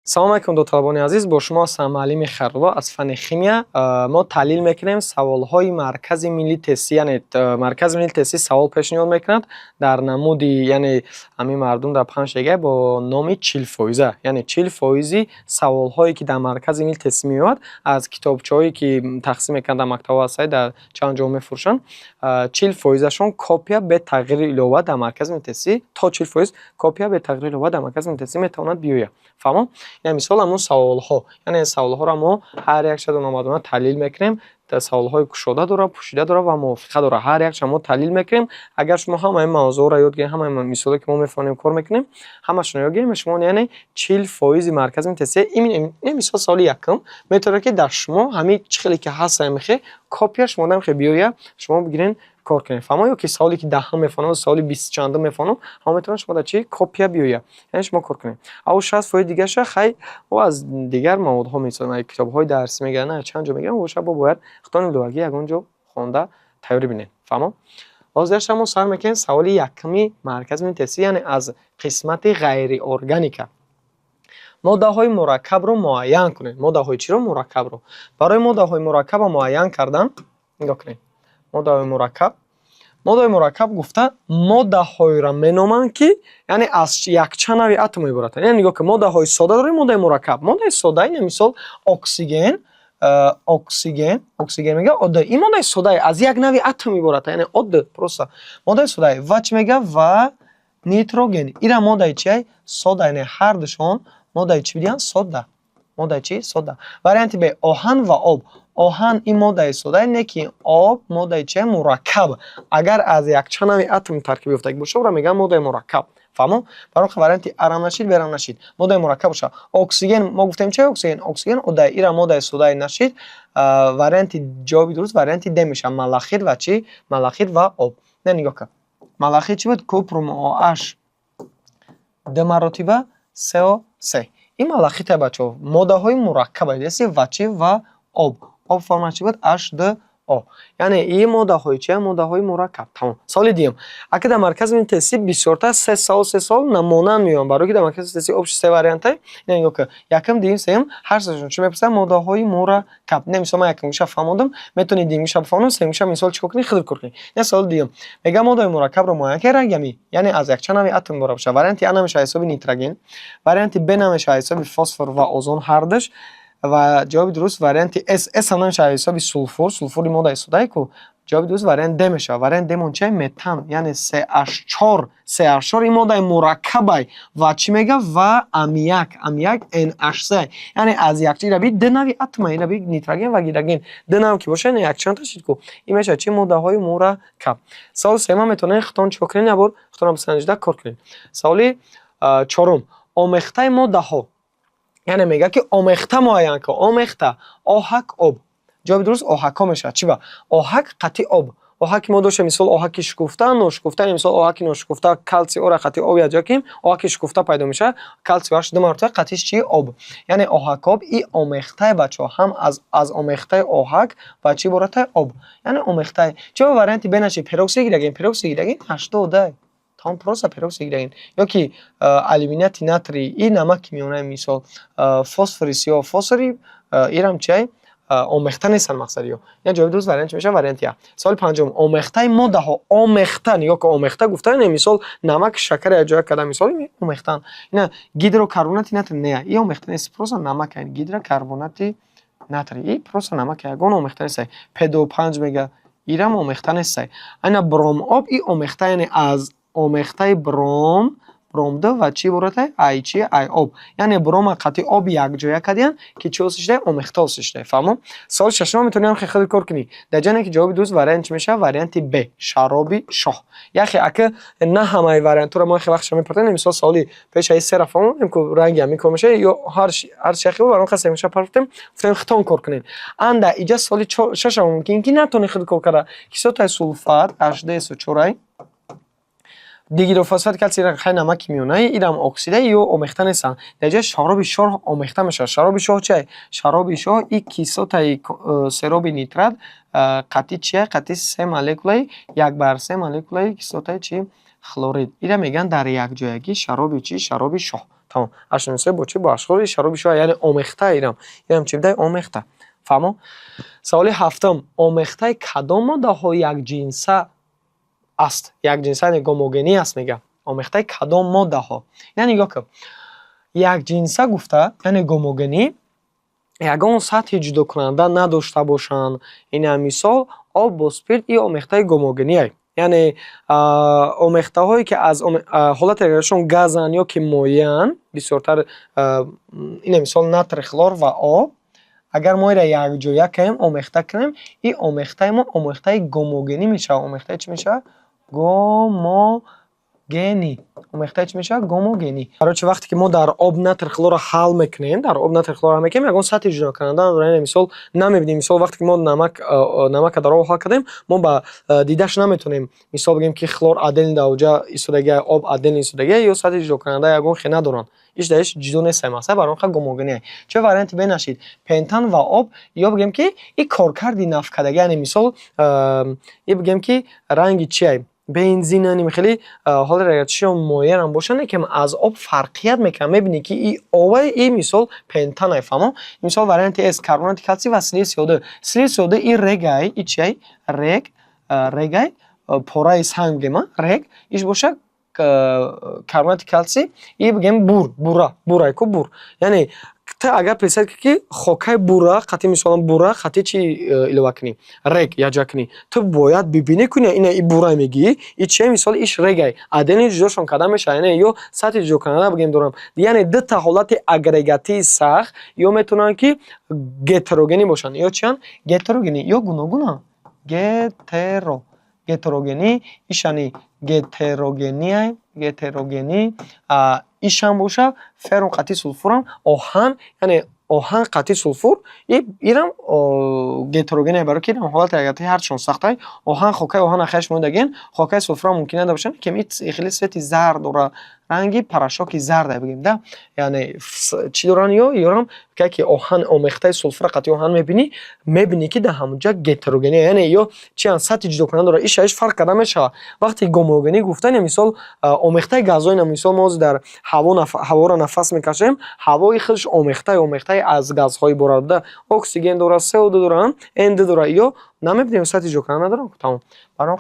салом алейкум дохтарбони азиз, бо шумо ҳастам муаллими Харло аз фанни химия. Мо таҳлил мекунем саволҳои маркази миллии тестӣ, яъне маркази миллии тестӣ савол пешниҳод мекунад дар намуди, яъне ҳамин мардум дар 5 ягай бо номи 40%, яъне 40% саволҳое ки дар маркази миллии тестӣ меояд аз китобчаҳое ки тақсим мекунанд дар мактаба асаи дар чанд ҷо мефурӯшанд, 40%шон копия бе тағйири илова дар маркази миллии тестӣ, то 40% копия бе тағйири илова дар маркази миллии тестӣ метавонад биёяд. Фаҳмом? Яъне мисол ҳамун саволҳо, яъне саволҳоро мо ҳар якшон омадона таҳлил мекунем. Саволҳои кушода дора, пӯшида дора ва мувофиқа дора. Ҳар якшон мо таҳлил мекунем. Агар шумо ҳамаи мавзӯъро ёд гирем, ҳамаи мисоле ки мо мефаҳмем кор мекунем, ҳамашонро ёд гирем, шумо яъне 40% маркази миллии тестӣ. Ин мисол соли якум метавонад ки дар шумо ҳамин чӣ хеле ки ҳаст мехе копия шумо намехе биёя, шумо бигирен кор кунем. Фаҳмо ё ки саволи ки даҳум мефаҳмам, саволи 20 чандум мефаҳмам, ҳама метавонад шумо дар чӣ копия биёя. Яъне шумо кор кунем. Аву 60% дигарша хай ва аз дигар маводҳо мисол китобҳои дарсӣ мегиранд, на чанд ҷо мегиранд, боша бо бояд хитони иловагӣ ягон ҷо хонда тайёрӣ бинед. Фаҳмо? ҳозирша мо сар мекунем саволи якуми маркази миллии тестӣ, яъне аз қисмати ғайриорганика. моддаҳои мураккабро муайян кунед. моддаҳои чиро? Мураккабро. Барои моддаҳои мураккабро муайян кардан, нигоҳ кунед. моддаҳои мураккаб гуфта моддаҳоеро меноманд ки яъне аз якчанд нави атом иборатанд. Яъне нигоҳ кунед, моддаҳои сода дорем, моддаи мураккаб. моддаи сода ин мисол оксиген мега одда. Ин моддаи сода аз як нави атом иборат, яъне одда просто моддаи сода. Ва чӣ мега? Ва нитроген. Ира моддаи чӣ? Сода, яъне ҳар душон моддаи чӣ будиянд? Сода. моддаи чӣ? Сода. Варианти б. Оҳан ва об. оҳан ин моддаи сода, не ки об моддаи чӣ? Мураккаб. Агар аз якчанд нави атом таркиб ёфтагӣ боша, ора мегӯянд моддаи мураккаб. Фаҳмо? Барои варианти арам нашид, берам нашид. моддаи мураккаб боша. Оксиген, мо гуфтем чӣ? Оксиген одда. Ира моддаи содаи нашид. Варианти ҷавоби дуруст варианти д меша. Малахит ва чӣ? Малахит ва об. Не нигоҳ кун. малахит чӣ буд? Купрум OH 2 маротиба CO3. ин малахите бачаҳо моддаҳои мураккаба ҳаст ва чӣ? Ва об. об форма чӣ буд? H2O. яъне ин моддаҳои чӣ? Моддаҳои мураккаб. Тамом. Соли дуюм. Ака дар маркази миллии тестӣ бисёртар се савол намонанд меоянд. барои ки дар маркази тестӣ обши се варианта. Не нигоҳ кун. Якум, дуюм, сеюм ҳар сешон чӣ мепурсад? Моддаҳои мураккаб. Не мисол ман якумгиша фаҳмодам, метавонед дуюмгиша бифаҳмонед, сеюмгиша мисол чӣ кор кунед? Хеле кор кунед. Не соли дуюм. Мега моддаи мураккабро муайян карданд ями, яъне аз якчанд нави атом иборат бошад. Варианти А намеша ҳисоби нитроген, варианти Б намеша ҳисоби фосфор ва озон ҳардаш. ва ҷавоби дуруст варианти S ҳам намеша ҳисоби сулфур, сулфури моддаи содаи ку. ҷавоби дуруст вариант Д меша. вариант Д мон чӣ? Метан, яъне CH4 ин моддаи мураккабай. ва чӣ мега? Ва аммиак, NH3, яъне аз якчира би д нави атома, ин би нитроген ва гидроген. д нав ки боша, якчанд ташид ку. ин меша чӣ? Моддаҳои мураккаб. саволи сеюм метавонед хитон чӣ кунед? ябор хитонро бисанҷида кор кунед. саволи чорум. омехтаи моддаҳо, яъне мега ки омехта муайян кун. омехта оҳак об. ҷавоби дуруст оҳакҳо меша. чӣ ба? оҳак қатъи об. оҳаки мо дошем мисол оҳаки шукуфта, ношукуфта, мисол оҳаки ношукуфта калсий ора қатъи об як ҷо ким, оҳаки шукуфта пайдо меша, калсий ора 2 маротиба қатъиш чӣ? Об. яъне оҳакоб и омехтаи бачаҳо ҳам аз омехтаи оҳак ва чӣ иборатаи об. яъне омехтаи. чӣ варианти Б наши? Пероксиди гидроген 80. Там просто пероксид гидроген. ё ки алюминати натрий и намак кимионаи мисол фосфори сиёҳ, фосфори ирам чӣ? омехта нестанд мақсади ё. я ҷавоби дуруст вариант чӣ меша? Варианти А. соли панҷум. омехтаи моддаҳо. омехта, нигоҳ кун, омехта гуфта, не мисол намак шакари як ҷоя карда мисол омехтан. ина гидрокарбонати натрий не, ин омехта нест, просто намак ин гидрокарбонати натрий. ин просто намак ягон омехта нест. P2O5 мега ирам омехта нест. ина бромоб ин омехта, яъне аз омехтаи бром, бромда ва чӣ иборатаи? Ай чӣ? Ай об. яъне брома қатъи об якҷоя кардиянд ки чӣ ҳостишда? Омехта ҳостишда. фаҳмо? соли шашум метавонем хеле кор кунӣ. дар ҷое ки ҷавоби дуруст вариант чӣ меша? Варианти Б. шароби шоҳ. яхе ака на ҳамаи вариантро мо хеле вақтша мепартем. мисол соли пешаи сера фаҳмодем ку ранги ҳамин кор меша ё ҳар шахи барои хаса меша партем. гуфтем хитон кор кунем. анда иҷа соли шашум мумкин ки натонӣ хеле кор карда. кислотаи сулфат HDSO4 дигидрофосфат калций хай намак кимионаи ирам оксида ё омехта нестанд. дар ҷои шароби шоҳ омехта мешавад. шароби шоҳ чӣ? шароби шоҳ и кислотаи сероби нитрат қатъи чӣ? қатъи 3 молекулаи 1/3 молекулаи кислотаи чӣ? хлорид. ира мегӯянд дар якҷоягӣ шароби чӣ? шароби шоҳ. тамом H2SO бо чӣ? Бо H шароби шоя, яъне омехта ирам чӣ будай? Омехта. фаҳмо? Саволи ҳафтум, омехтаи кадом моддаҳо якҷинса аст? Якҷинса яъне гомогенӣ аст мегӯям. Омехтаи кадом моддаҳо? Яъне нигоҳ кун. Якҷинса гуфта, яъне гомогенӣ, ягон сатҳи ҷудокунанда надошта бошанд. Ина мисол об бо спирт и омехтаи гомогениай. Яъне омехтаҳое ки аз ҳолати агрегатшон газанд ё ки моеанд, бисёртар ина мисол натри хлор ва об, агар мо иро якҷоя кунем, омехта кунем, и омехтаи мо омехтаи гомогенӣ мешавад. Омехтаи чӣ мешавад? Гомогенӣ. Омехтаи чӣ мешавад? Гомогенӣ. Барои чи вақте ки мо дар об натри хлорро ҳал мекунем, ягон сатҳи ҷудокунанда надорад. Мисол намебинем, мисол вақте ки мо намакро дар об ҳал кардем, мо ба дидаш наметонем мисол бигем ки хлор адени дароҷа истодагиай, об адени истодагиай, ё сатҳи ҷудокунанда ягон хе надоранд. Иш дар иш ҷудо нестем аст, барои гомогенӣ. Чӣ варианти бенашид? Пентан ва об, ё бигем ки и коркарди нафкадагӣ, яъне мисол бигем ки ранги чиай? Бензин, яъне хеле ҳоли реаксияшон моеъан бошад, лекин аз об фарқият мекунад. Мебинӣ ки и обай, и мисол пентанай, фаҳмо? Мисол варианти эс карбонати калсий ва силисии ёда. Силисии ёда и регай, и чиай? Регай, пораи санг бигем, рег, иш бошад карбонати калсий, и бигем бурай ку бур. Яъне та агар песад ки хокаи бура, қати мисолан бура, қати чи илова кунӣ? Рег яҷа кунӣ. Ту бояд бибинӣ ки ина и бурай мегӣ, и чиай? Мисол иш регай. Адени ҷудошон карда мешавад, яъне ё сатҳи ҷудокунанда бигем дорам. Яъне дута ҳолати агрегатии сахт ё метавонанд ки гетерогенӣ бошанд, ё чианд? Гетерогенӣ ё гуногунанд. Гетерогенӣ, ишани гетерогенӣ, ишам боша феррум қати сулфурам, оҳан, яъне оҳан қати сулфур, ирам гетерогенӣ, барои ки ирам ҳолати агрегатии ҳарчон сахтай. Оҳан, хокаи оҳан ахираш модаген, хокаи сулфурам мумкин нада бошад, ки хеле свети зард дора, ранги парашоки зарда бигем да. Яъне чӣ доран ёрам ки оҳан омехтаи сулфура қати оҳан мебинӣ ки дар ҳамонҷа гетерогенӣ, яъне ё чиан сатҳи ҷудокунанда дора, иш фарқ карда мешавад. Вақте гомогенӣ гуфтан, мисол омехтаи газои, мисол мо дар ҳаворо нафас мекашем, ҳавои худаш омехтаи аз газҳои боранда, оксиген дорад, СО2 дорад, НД дорад, ё намебинем сатҳи ҷудокунанда дорад. Тамом. Барои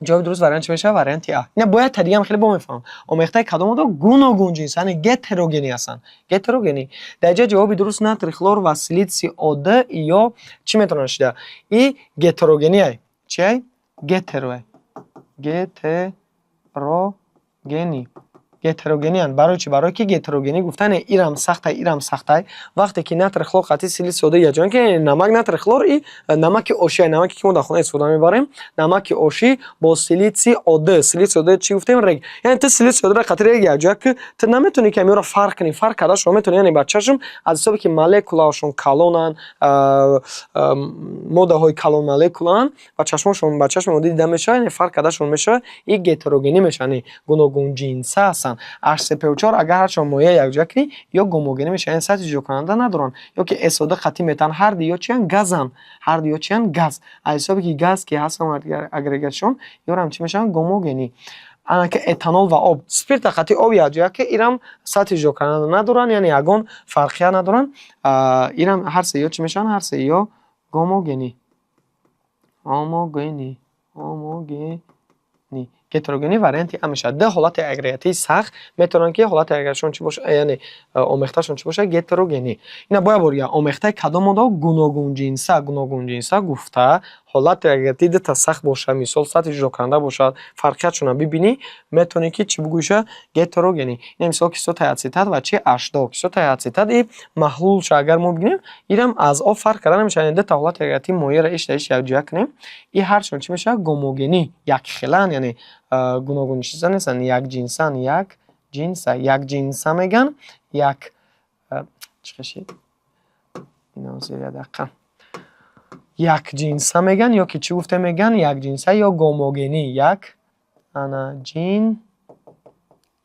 ҷавоби дуруст вариант чӣ мешавад? Варианти А. Ина бояд тадиам хеле бо мефаҳмам. Омехтаи кадом модда гуногун ҷинс, яъне гетерогенӣ ҳастанд. Гетерогенӣ. Дар ҷо ҷавоби дуруст натри хлор ва силисии ОД ё чӣ метавонад шуда? И гетерогениай. Чиай? Гетерогенӣ. Гетерогениан. Барои чӣ? Барои ки гетерогенӣ гуфтан ирам сахтай. Вақте ки натри хлор қати силиси ёда яҷан ки намак натри хлор и намаки оши, намаки ки мо дар хона истифода мебарем, намаки оши бо силиси ОД. Силиси ОД чӣ гуфтем? Рег. Яъне ту силиси ёда қати рег яҷа ки ту наметонӣ ки амиро фарқ кунӣ. Фарқ карда шумо метонӣ, яъне ба чашм аз ҳисоби ки молекулаашон калонанд, моддаҳои калон молекулаанд, ба чашмошон ба чашми оддӣ дида мешавад, яъне фарқ кардашон мешавад, и гетерогенӣ мешавад, яъне гуногун ҷинса ҳастанд. H3PO4 агар ҳарчон моеъ якҷоя кунӣ, ё гомогенӣ мешавад, яъне сатҳи ҷудокунанда надоранд, ё ки SO2 қатӣ метан, ҳарду ё чианд? Газанд. Ҳарду ё чианд? Газ. Аз ҳисоби ки газ ки ҳастанд агрегатшон, ёрам чӣ мешаванд? Гомогенӣ. Анаки этанол ва об. Спирта қати об яҷоя ки ирам сатҳи ҷудокунанда надоранд, яъне ягон фарқият надоранд. Ирам ҳар се ё чӣ мешаванд? Ҳар се ё гомогенӣ. Гетерогенӣ варианти А мешавад. Ду ҳолати агрегатии сахт метавонанд ки ҳолати агрегатшон чӣ бошад, яъне омехташон чӣ бошад? Гетерогенӣ. Ина бояд бория омехтаи кадом модда гуногунҷинса гуфта ҳолати агрегатии дута сахт бошад, мисол сатҳи ҷудокунанда бошад, фарқиятшонро бибинӣ, метавонӣ ки чӣ бигӯиша? Гетерогенӣ. Ина мисол кислотаи ацетат ва чи H2. Кислотаи ацетат и маҳлулша агар мо бигирем, ирам аз об фарқ карда намешавад. Дута ҳолати агрегатии моеъро иш дар иш якҷоя кунем, и ҳарчон чӣ мешавад? Гомогенӣ. Якхелан, яъне гуногун чиза нестанд, якҷинсан, якҷинса меган, якҷинса меган, ё ки чӣ гуфта меган? Якҷинса ё гомогенӣ.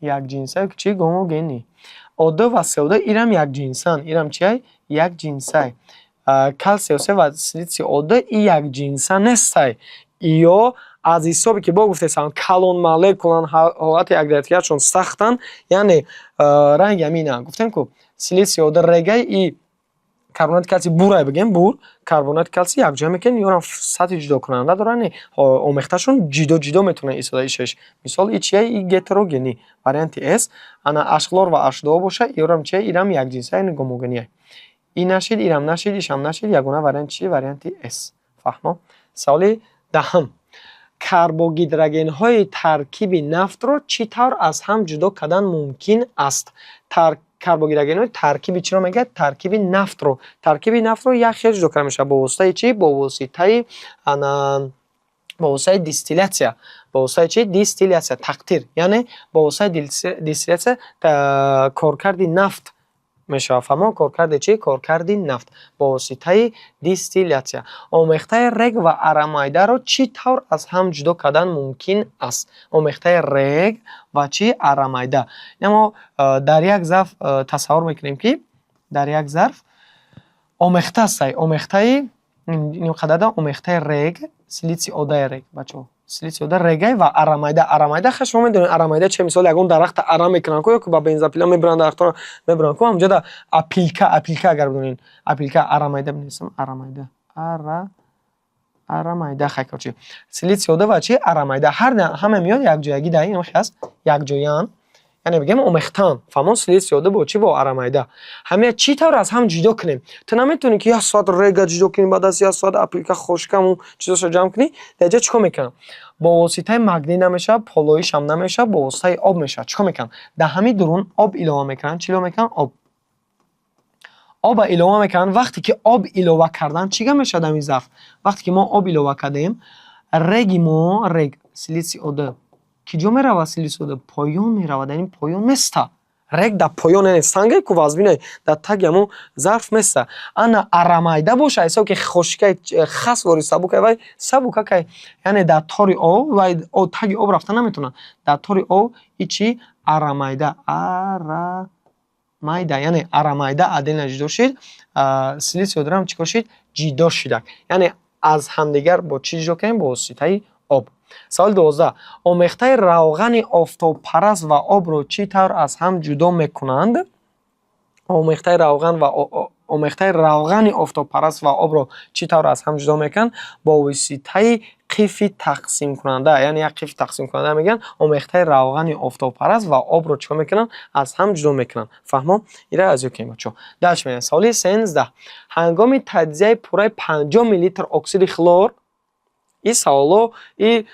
Якҷинса ё ки чӣ? Гомогенӣ. ОД ва СО2 ирам якҷинсан. Ирам чиай? Якҷинсай. Калсий ва силисии ОД и якҷинса нестай. Ё аз ҳисоби ки бо гуфтесам калон мале кунан ҳолати агрегатиашон сахтан, яъне ранги амина гуфтем ку силисий ода регаи и карбонати калсий бурай бигем бур, карбонати калсий якҷоя мекунем, ёрам сатҳи ҷудокунанда доранд, омехташон ҷидо метавонад истода ишеш. Мисол и чия и гетерогени варианти S, ана H-хлор ва H2O боша, ёрам чия ирам якҷинсия, яъне гомогения. И нашид, ирам нашид, ишам нашид, ягона варианти чи? Варианти S. Фаҳмо? Саволи даҳам. Карбогидрогенҳои таркиби нафтро чӣ тавр аз ҳам ҷудо кардан мумкин аст? Карбогидрогенҳои таркиби чиро мегӯяд? Таркиби нафтро. Таркиби нафтро яхе ҷудо карда мешавад бо воситаи чӣ? Бо воситаи дистилляция. Бо воситаи чӣ? Дистилляция, тақтир. Яъне бо воситаи дистилляция коркарди нафт мешавад. Фаҳмо? Коркарди чӣ? Коркарди нафт бо воситаи дистилляция. Омехтаи рег ва арамайдаро чӣ тавр аз ҳам ҷудо кардан мумкин аст? Омехтаи рег ва чӣ? Арамайда. Мо дар як зарф тасаввур мекунем ки дар як зарф омехта астай. Омехтаи нимқадарда омехтаи рег, силисий одаи рег, бачаҳо. Силисий ода регай ва арамайда. Арамайда ха шумо медонед арамайда чӣ? Мисол ягон дарахта арам мекунанд ку, ёки ба бензопила мебаранд, дарахтро мебаранд ку. Ҳамҷода апилка агар бидонед, апилка арамайда бинависам, арамайда. Арамайда хайкорчи. Силисий ода ва чӣ? Арамайда. Ҳама меёд якҷоягӣ дар ин ҳаст, якҷоян. Яъне бигем омехтан. Фаҳмо? Силисий ода бо чӣ? Бо арамайда. Ҳамин чӣ тавр аз ҳам ҷудо кунем? Ту наметавонӣ ки 1 соат рега ҷудо кунӣ, баъд аз 1 соат апилка хошкаму чизашо ҷамъ кунӣ. Дар ҷо чикор мекунам? Бо воситаи магний намешавад, полоишам намешавад, бо воситаи об мешавад. Чикор мекунам? Дар ҳамин дурун об илова мекунам. Чӣ илова мекунам? Об. Оба илова мекунам. Вақте ки об илова кардан чӣ гап мешавад дар ин зарф? Вақте ки мо об илова кардем, реги мо, рег, силисий ода киҷо меравад? Силисий ода поён меравад. Дар ин поён места. Рег дар поён, яъне сангае ку вазбинай дар таги ҳамон зарф места. Ана арамайда боша, ҳисоб ки хошикаи хас вори сабукай, вай сабукакай, яъне дар тори об, вай таги об рафта наметавонад. Дар тори об и чӣ? Арамайда. Арамайда, яъне арамайда отдельно ҷудо шид, силисий одаам чӣ кор шид? Ҷудо шидак. Яъне аз ҳамдигар бо чӣ ҷудо кардем? Бо воситаи об. Саволи 12. Омехтаи равғани офтобпараст ва обро чӣ тавр аз ҳам ҷудо мекунанд? Омехтаи равғани офтобпараст ва обро чӣ тавр аз ҳам ҷудо мекунанд? Бо воситаи қифи тақсимкунанда. Яъне як қифи тақсимкунанда мегӯянд омехтаи равғани офтобпараст ва обро чӣ мекунанд? Аз ҳам ҷудо мекунанд. Фаҳмо? Ира аз ёкем бачаҳо. Даш меям. Саволи 13. Ҳангоми таҷзияи пурраи 50 мл оксиди хлор, ин саволо и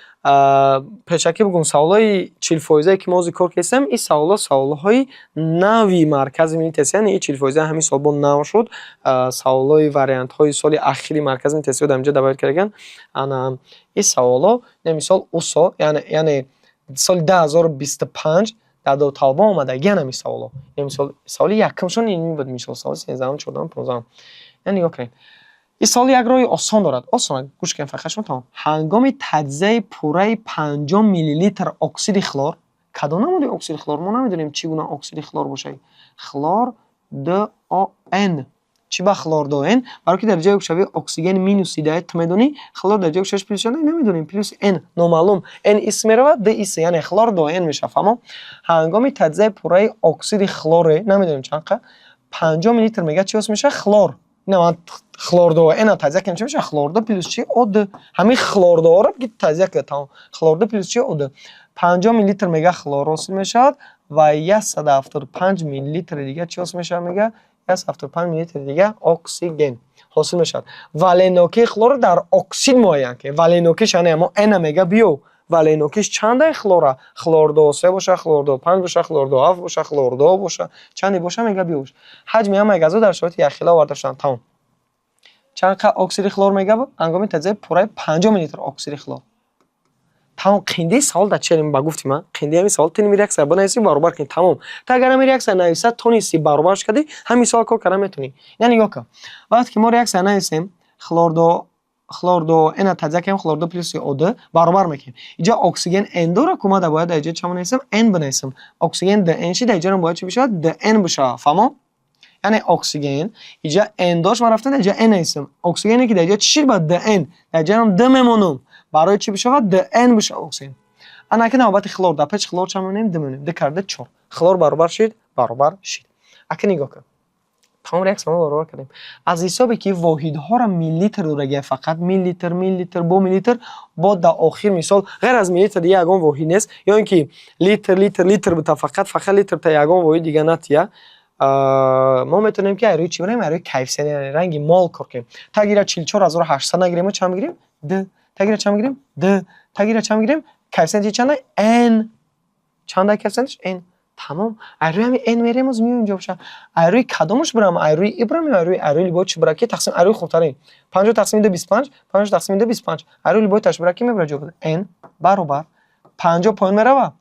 пешакӣ бигӯм саволҳои 40% ки мо зикр кардем, ин саволҳои нави маркази миллии тестӣ, яъне ин 40% ҳамин сол бо нав шуд. Саволҳои вариантҳои соли ахири маркази миллии тестӣ дар инҷо добавит кардаган. Ана ин саволҳо мисол усо, яъне соли 2025 дар Давлаталбон омадагиан ҳамин саволҳо. Мисол саволи якумшон ин буд, мисол саволи 13, 14, 15. Яъне ё кунед. ин саволи як роҳи осон дорад. Осон гӯш кунед, фақат шумо тамом. Ҳангоми таҷзияи пурраи 50 мл оксиди хлор, кадом намуди оксиди хлор? Мо намедонем чӣ гуна оксиди хлор бошад. Хлор ДОН. Чӣ ба хлор ДОН? Барои ки дар ҷои гӯшави оксиген минуси даед, ту медонӣ, хлор дар ҷои гӯшавиш плюс шуда, намедонем, плюс N номаълум. N ис меравад, D ис, яъне хлор ДОН мешавад. Фаҳмо? Ҳангоми таҷзияи пурраи оксиди хлоре, намедонем чанд қа, 50 мл мега чӣ ос мешавад? Хлор. Хлордо ена таҷзия кем чӣ мешавад? Хлордо плюс чӣ? ОД. Ҳамин хлордоро бигӣ таҷзия кард тамом. Хлордо плюс чӣ? ОД. 50 мл мега хлор ҳосил мешавад ва 175 мл дига чӣ ҳосил мешавад? Мега 175 мл дига оксиген ҳосил мешавад. Валенокии хлор дар оксид муайян кунед. Валенокиш яъне мо ена мега биё. Валенокиш чанда хлора? Хлордо 3 боша, хлордо 5 боша, хлордо 7 боша, хлордо боша, чанде боша мега биё боша. Ҳаҷми ҳамаи газо дар шароити яхила оварда шуданд. Тамом. Чанд қа оксиди хлор мега буд? Ҳангоми таҷзияи пурраи 50 мл оксиди хлор. Тамом. Қиндаи савол дар чӣ ба гуфтим а? Қиндаи ҳамин савол тини реаксия бинависи баробар кунӣ. Тамом. Ту агар ҳамин реаксия нависа тониси баробарш кардӣ, ҳамин савол кор карда метавонӣ. Яъне ёка. Вақте ки мо реаксия нависем, хлордо ена таҷзия кардем, хлордо плюс ОД баробар мекунем. Инҷо оксиген N дора ку ма бояд дар инҷо чӣ нависам? N бинависам. Оксиген DN шид, дар инҷо бояд чӣ бишавад? DN бишавад. Фаҳмо? яъне оксиген инҷа N дошт, ман рафтам дар инҷа N нависам. Оксигене ки дар инҷа чӣ шид? Ба DN. Дар инҷа ҳам D мемонам. برای چی بشود؟ دn بشه اکسیژن. انا که نوبت خلور در پیش خلور چند میمونیم؟ دو میمونیم. دو کرده 4. خلور برابر شد؟ برابر شد. اگه نگاه کن. تمام ریاکسیون رو برابر کردیم. از حسابی که واحدها را میلیتر رو رگه فقط میلیتر با میلیتر با در آخر مثال غیر از میلیتر دیگه یگان واحد نیست یا اینکه لیتر بتا فقط لیتر تا یگان واحد دیگه نتیه. ما میتونیم که روی چی بریم؟ روی کیفیت رنگ مال کار کنیم. تغییر 44800 نگیریم و چند میگیریم؟ د. تغییر چند میگیریم؟ د. تغییر چند میگیریم؟ کیفیت چنده؟ n. چند کیفیتش؟ n. تمام. روی همین n میریم از میو اینجا بشه. روی کدومش برم؟ روی ابراهیم یا روی لیبوچ برا که تقسیم روی خوبترین 50 تقسیم 2 25 50 تقسیم 2 25 روی لیبوچ تاش برا که میبره جا بده n برابر 50 پایین میره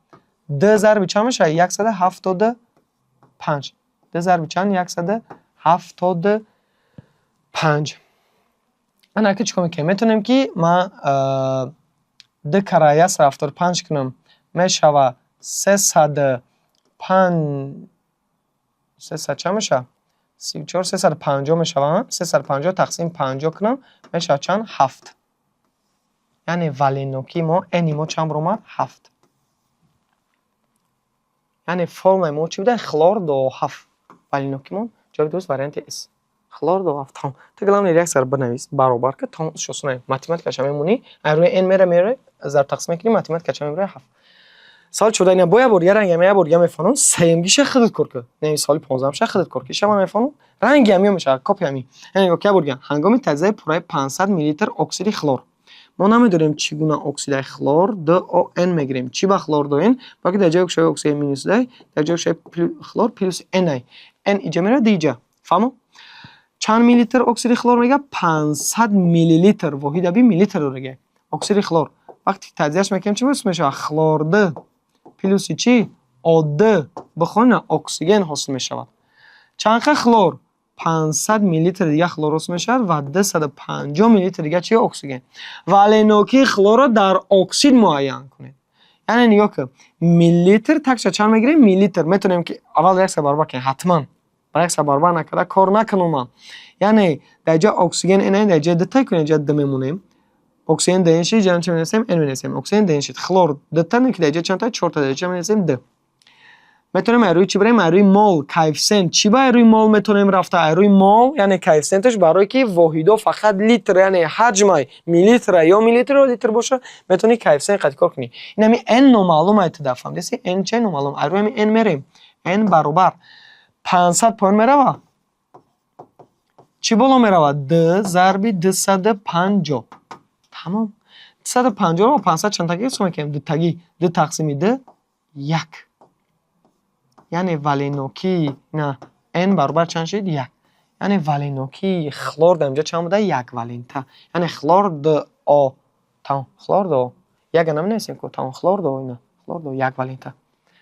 2 ضرب چند میشه 175 2 ضرب چند 175 انا که چیکار میکنم میتونم که ما 2 کرایه 75 کنم میشه 305 300 چند میشه 34 350 میشه 350 تقسیم 50 کنم میشه چند 7 یعنی والینوکی ما انی ما چند برام 7 یعنی فرم ما چی بوده خلور دو 7 والینوکی ما جواب دوست وارینت اس خلور دو 7 تام تگلام ریاکسیون بنویس برابر که تام شوسونه ماتماتیکش میمونی روی ان میره زر تقسیم کنیم ماتماتیکش میره 7 سال شده اینا باید بور یه رنگ هم میفهمم سیمگیش خودت کار کرد نه سال 15 شه خودت کار کیش من میفهمم رنگ هم میشه کپی همی یعنی که بورگن هنگام تجزیه پورای 500 میلی لیتر اکسید خلور ما نمیدونیم چگونه اکسید خلور DON میگیریم چی با خلور دو ان باقی در جای اکسید مینوس دی در جای خلور پلس ان اینجا میره دیجا فهمو چند میلی لیتر اکسید خلور میگه 500 میلی لیتر واحد ابی میلی لیتر رو میگه اکسید خلور وقتی تجزیهش میکنیم چی میشه خلور د پلوس چی؟ آده بخونه اکسیژن حاصل می شود. چند خلور؟ 500 میلی لیتر دیگه خلور حاصل می شود و 250 میلی لیتر دیگه چی اکسیژن. والینوکی خلور رو در اکسید معین کنید. یعنی نگاه که میلی لیتر تکش چند میگیریم؟ میلی لیتر میتونیم که اول یک برابر کنیم حتما. برای یک برابر نکرده کار نکنم من. یعنی در جای اکسیژن اینه در جای دتا کنیم جای د میمونیم. اکسیژن دنشی جان چه می‌نویسیم ان می‌نویسیم اکسیژن دنشی خلور دتن که دیگه چند تا 4 تا دیگه می‌نویسیم د میتونیم روی چی بریم روی مول کیفیت چی با روی مول میتونیم رفت روی مول یعنی کیفیتش برای که واحد فقط لیتر یعنی حجم میلی لیتر یا میلی لیتر لیتر باشه میتونی کیفیت قطع کنی این می ان معلومه تدفعم دسی ان چه معلوم روی می ان میریم ان برابر 500 پوینت میره چی بالا میره 2 ضرب 250 تمام 250 رو 500 چند تایی قسمت کنیم دو تایی 2 تقسیم 2 1 یعنی والینوکی نه n برابر چند شد 1 یعنی والینوکی خلور در اینجا چند بوده 1 والینتا یعنی خلور دو آ تمام خلور دو 1 هم نیستیم که تمام خلور دو اینا خلور دو 1 والینتا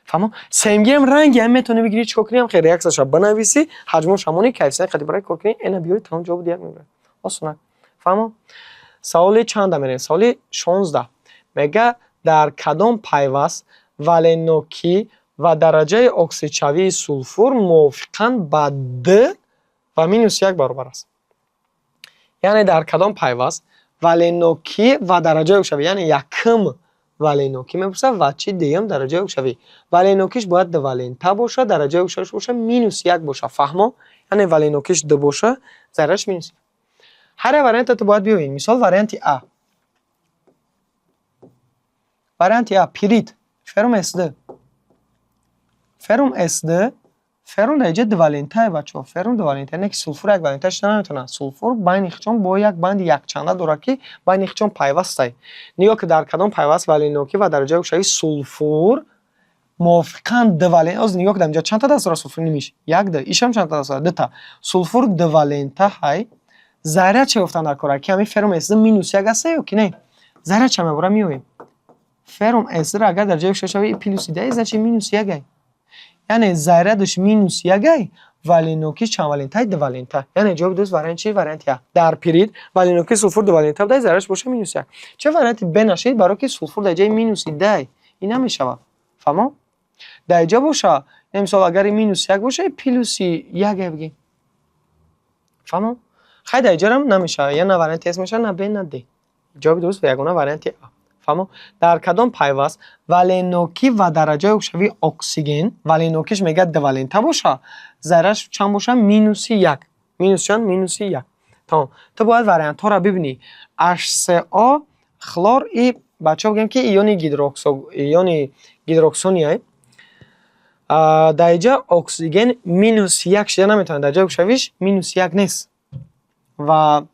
فهمو سیمگی هم رنگی هم میتونه بگیری چیکار کنی هم خیلی ریاکسش رو بنویسی حجمش همونی کیفیت قدی برای کار کنی اینا بیای تمام جواب دیگه میبره آسونه فهمو سوال چند میریم سوال 16 میگه در کدام پیوست والینوکی و درجه اکسیدشوی سولفور موافقاً با د و مینوس 1 برابر است یعنی در کدام پیوست والینوکی و درجه اکسیدشوی یعنی یکم والینوکی میپرسه و چی دیم درجه اکسیدشوی والینوکیش باید د والنتا باشه درجه اکسیدشویش باشه مینوس 1 باشه فهمو یعنی والینوکیش د باشه ذرهش مینوس هر وارینت تو باید بیاین مثال وارینت ا وارینت ا پیریت فرم اس د فرم در جد والنتا بچا فرم د والنتا نه که سولفور یک والنتاش نمیتونه سولفور بین خچون با یک بند یک چنده داره که بین خچون پیوسته نیا که در کدام پیوست والینوکی و درجه اکسیدشوی سولفور موافقاً د والنتا از نیا که در اینجا چند تا دست سولفور نمیشه یک ده ایشم چند تا دست دو تا سولفور د والنتا های ذره چه گفتن در کار که همین فرم اس مینوس 1 است یا که نه ذره چه میبره میویم فرم اس را اگر در جای شوی پلس ده از چه مینوس 1 یعنی ذره دش مینوس 1 والینوکی چند والنتا د والنتا یعنی جواب دوست وارنت چی وارنت یا در پرید والینوکی سولفور د والنتا ده ذرهش باشه مینوس 1 چه وارنت بنشید برای که سولفور در جای مینوس ده اینا میشه فهمو در جا باشه مثلا اگر مینوس 1 باشه پلس 1 بگیم فهمو خیلی اینجا هم نمیشه یا نه وارنت اس میشه نه به نه دی ҷавоби дуруст ягона варианти А. фаҳмо дар кадом пайваст валенокӣ ва дараҷаи охшавии оксиген, валенокиш мегӯяд д валента боша, зарраш чанд боша? минуси 1. минус чанд? минуси 1. тамом. ту бояд вариантҳоро бибинӣ. HCO хлор и бачаҳо бигӯям ки иони гидроксония. дар инҷа оксиген минус 1 шида наметавонад, дараҷаи охшавиш минус 1 нест. ва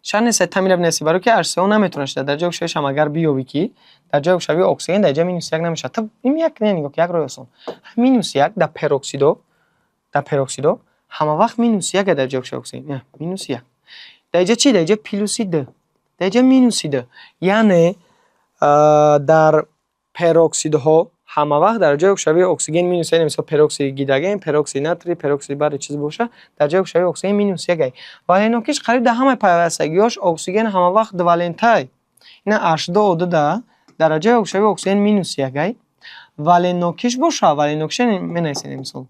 шарт нест тамин бинависи, барои ки HCO наметавонад шида. Дараҷаи охшавиш ҳам агар биёбӣ ки дараҷаи охшавии оксиген дар инҷа минус 1 намешавад. Ту ин як не нигоҳ ки як роҳи осон. Минус 1 дар пероксидо ҳама вақт минус 1 дараҷаи охшавии оксиген. Минус 1. дар инҷа чӣ? Дар инҷа плюси d. дар инҷа минуси d. Яъне дар пероксидҳо ҳама вақт дараҷаи охшавии оксиген минус 1. Мисол пероксиди гидроген, пероксиди натрий, пероксиди бари чиз боша, дараҷаи охшавии оксиген минус 1. Валенокиш қариб дар ҳамаи пайвастагиҳош оксиген ҳама вақт двалентай. Ина H2O2 да дараҷаи охшавии оксиген минус 1. Валенокиш боша, валенокиш менависем мисол.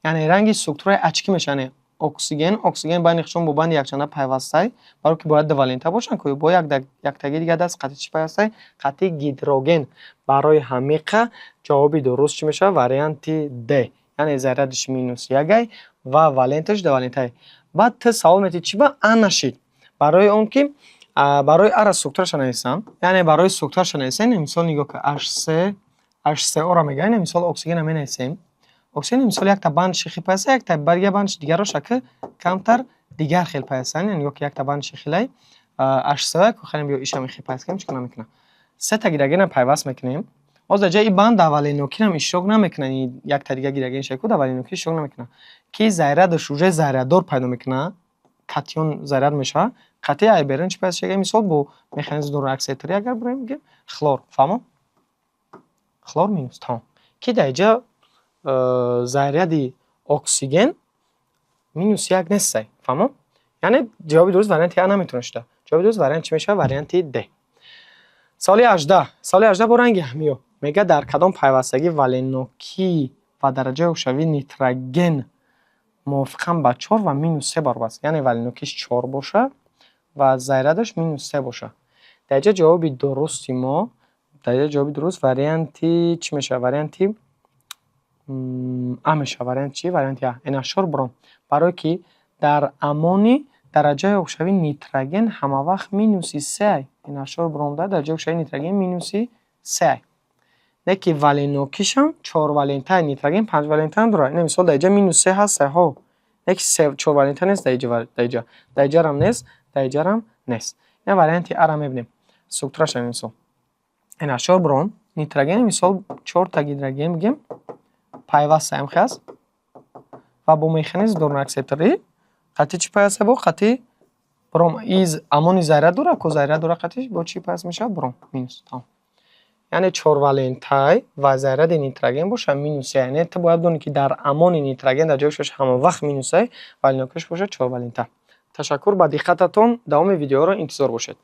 яъне ранги структураи ачки мешане. оксиген байни хушон бо банди якчанда пайвастай, барои ки бояд двалента бошанд ки бо яктаги дига даст қатъи чӣ пайвастай? қатъи гидроген. Барои ҳамиқа ҷавоби дуруст чӣ мешавад? Варианти D. яъне зарядиш минус 1 ва валенташ двалентай. баъд ту савол метӣ чӣ ба А нашид? Барои он ки барои Ара структураша нависам, яъне барои структураша нависем, мисол нигоҳ ки HCO-ро мегӯяем, мисол оксигенро менависем. оксиген мисол якта банд шихи пайваста, якта барги банд дигароша ки камтар дигар хел пайвастанд. нигоҳ ки якта банд шихилай HCO охирин биё иша мехи пайваст кунем, чӣ кунам мекунам? Сета гидрогенро пайваст мекунем. ҳозир дар ҷои ин банд дар валенокирам иштирок намекунад. якта дига гидроген шику дар валенокир иштирок намекунад. ки зарядаш уже заряддор пайдо мекунад, катион заряд мешавад. қатъи айберин чӣ пайваст шуда? мисол бо механизми дуроаксиятори агар бурем мегӯем хлор. фаҳмо? хлор минус. тамом. ки дар инҷа заряди оксиген минус 1 нестай. фаҳмо? яъне ҷавоби дуруст варианти А наметавонад шуда. ҷавоби дуруст вариант чӣ мешавад? Варианти D. соли 18. соли 18 бо ранги ҳамиё. мега дар кадом пайвастагӣ валенокӣ ва дараҷаи охшавии нитроген мувофиқан ба 4 ва минус 3 баробар аст. яъне валенокиш 4 боша ва зарядаш минус 3 боша. дар инҷа ҷавоби дурусти мо, дар инҷа ҷавоби дуруст варианти чӣ мешавад? Варианти А мешавад. варианти чӣ? Варианти А. NH4 бром. барое ки дар амони дараҷаи охшавии нитроген ҳама вақт минуси 3. NH4 бром да дараҷаи охшавии нитроген минуси 3. не ки валенокишам 4 валентай нитроген 5 валентай дорад. ина мисол дар инҷа минус 3 ҳаст ҳо. не ки 4 валентай нест дар инҷа. дар инҷарам нест, дар инҷарам нест. ина варианти А ра мебинем. структураша мисол NH4 бром, нитроген мисол 4 та гидроген бигем пайваста ҳам хаст ва бо механизм дуроаксиятори қатъи чӣ пайваста бо қатъи бром. из амони заряд дора, ко заряд дора қатъи бо чӣ пайваст мешавад? Бром минус. тамом. яъне 4 валентай ва заряди нитроген боша минус 1. яъне ту бояд донӣ ки дар амони нитроген дар ҷои шуш ҳама вақт минус 1, валенокиш боша 4 валентай. ташаккур ба диққататон. давоми видеоро интизор бошед.